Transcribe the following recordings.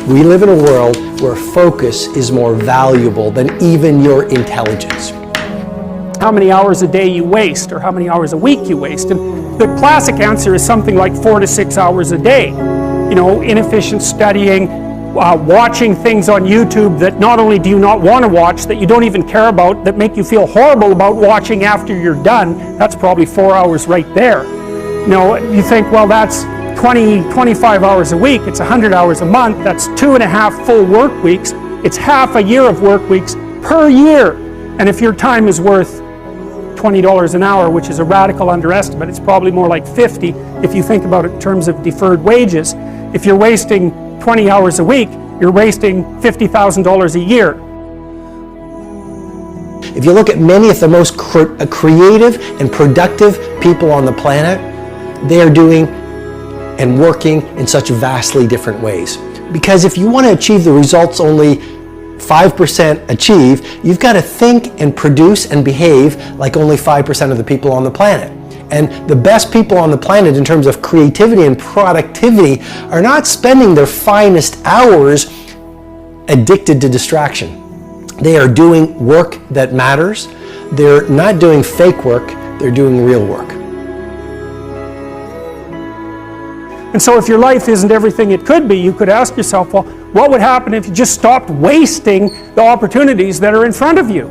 We live in a world where focus is more valuable than even your intelligence. How many hours a day you waste, or how many hours a week you waste. And the classic answer is something like 4 to 6 hours a day. You know, inefficient studying, watching things on YouTube that not only do you not want to watch, that you don't even care about, that make you feel horrible about watching after you're done. That's probably 4 hours right there. You know, you think, well, that's 25 hours a week, it's 100 hours a month, that's 2.5 full work weeks, it's half a year of work weeks per year. And if your time is worth $20 an hour, which is a radical underestimate, it's probably more like 50 if you think about it in terms of deferred wages. If you're wasting 20 hours a week, you're wasting $50,000 a year. If you look at many of the most creative and productive people on the planet, they are doing and working in such vastly different ways. Because if you want to achieve the results only 5% achieve, you've got to think and produce and behave like only 5% of the people on the planet. And the best people on the planet in terms of creativity and productivity are not spending their finest hours addicted to distraction. They are doing work that matters. They're not doing fake work, they're doing real work. And so if your life isn't everything it could be, you could ask yourself, well, what would happen if you just stopped wasting the opportunities that are in front of you?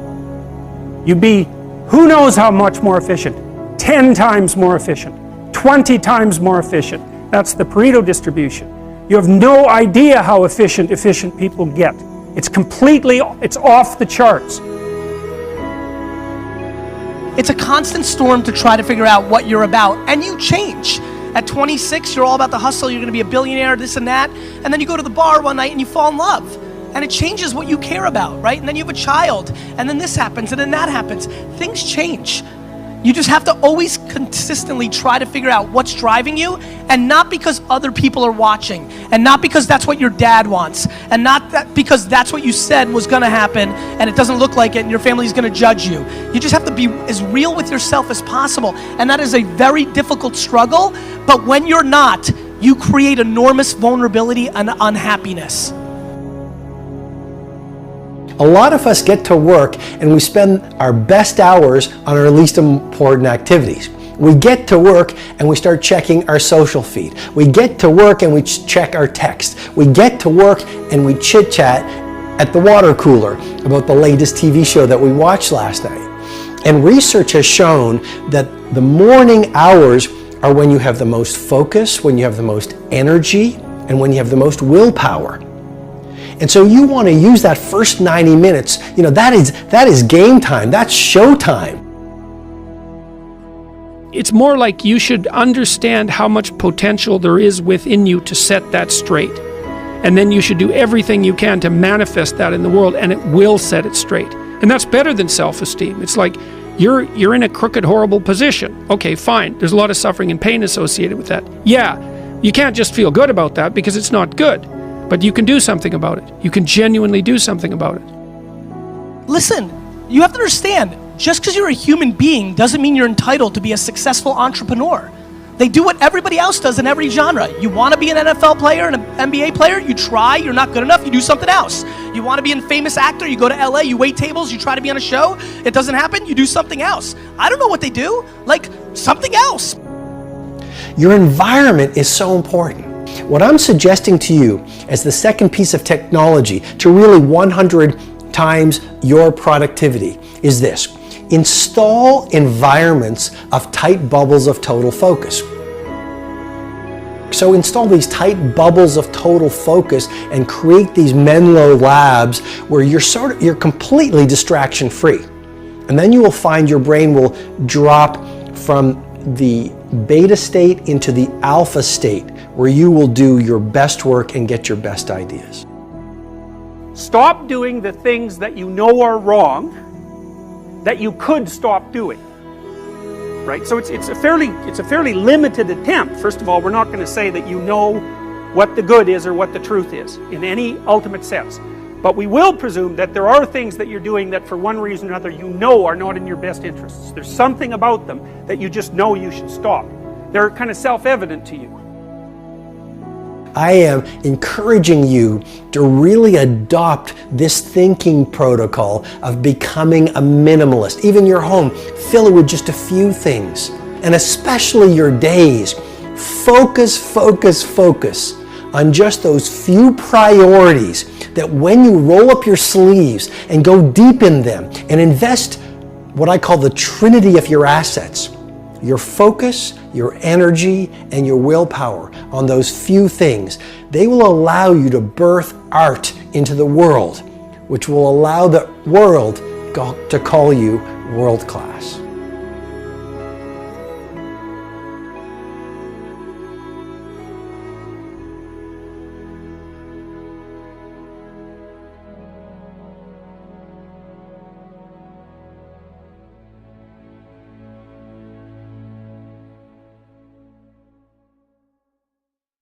You'd be who knows how much more efficient. 10 times more efficient, 20 times more efficient. That's the Pareto distribution. You have no idea how efficient people get. It's off the charts. It's a constant storm to try to figure out what you're about, and you change. At 26, you're all about the hustle, you're gonna be a billionaire, this and that, and then you go to the bar one night and you fall in love. And it changes what you care about, right? And then you have a child, and then this happens, and then that happens. Things change. You just have to always consistently try to figure out what's driving you, and not because other people are watching, and not because that's what your dad wants, and not because that's what you said was gonna happen, and it doesn't look like it, and your family's gonna judge you. You just have to be as real with yourself as possible, and that is a very difficult struggle, but when you're not, you create enormous vulnerability and unhappiness. A lot of us get to work and we spend our best hours on our least important activities. We get to work and we start checking our social feed. We get to work and we check our text. We get to work and we chit-chat at the water cooler about the latest TV show that we watched last night. And research has shown that the morning hours are when you have the most focus, when you have the most energy, and when you have the most willpower. And so you want to use that first 90 minutes, you know, that is game time, that's show time. It's more like you should understand how much potential there is within you to set that straight. And then you should do everything you can to manifest that in the world, and it will set it straight. And that's better than self-esteem. It's like you're in a crooked, horrible position. Okay, fine, there's a lot of suffering and pain associated with that. Yeah, you can't just feel good about that because it's not good. But you can do something about it. You can genuinely do something about it. Listen, you have to understand, just because you're a human being doesn't mean you're entitled to be a successful entrepreneur. They do what everybody else does in every genre. You want to be an NFL player and an NBA player, you try, you're not good enough, you do something else. You want to be a famous actor, you go to LA, you wait tables, you try to be on a show, it doesn't happen, you do something else. I don't know what they do, like something else. Your environment is so important. What I'm suggesting to you as the second piece of technology to really 100 times your productivity is this. Install environments of tight bubbles of total focus. So install these tight bubbles of total focus and create these Menlo labs where you're completely distraction free. And then you will find your brain will drop from the beta state into the alpha state, where you will do your best work and get your best ideas. Stop doing the things that you know are wrong that you could stop doing. Right? So it's a fairly limited attempt. First of all, we're not going to say that you know what the good is or what the truth is in any ultimate sense. But we will presume that there are things that you're doing that for one reason or another you know are not in your best interests. There's something about them that you just know you should stop. They're kind of self-evident to you. I am encouraging you to really adopt this thinking protocol of becoming a minimalist. Even your home, fill it with just a few things. And especially your days, focus on just those few priorities that when you roll up your sleeves and go deep in them and invest what I call the trinity of your assets, your focus, your energy, and your willpower on those few things, they will allow you to birth art into the world, which will allow the world to call you world class.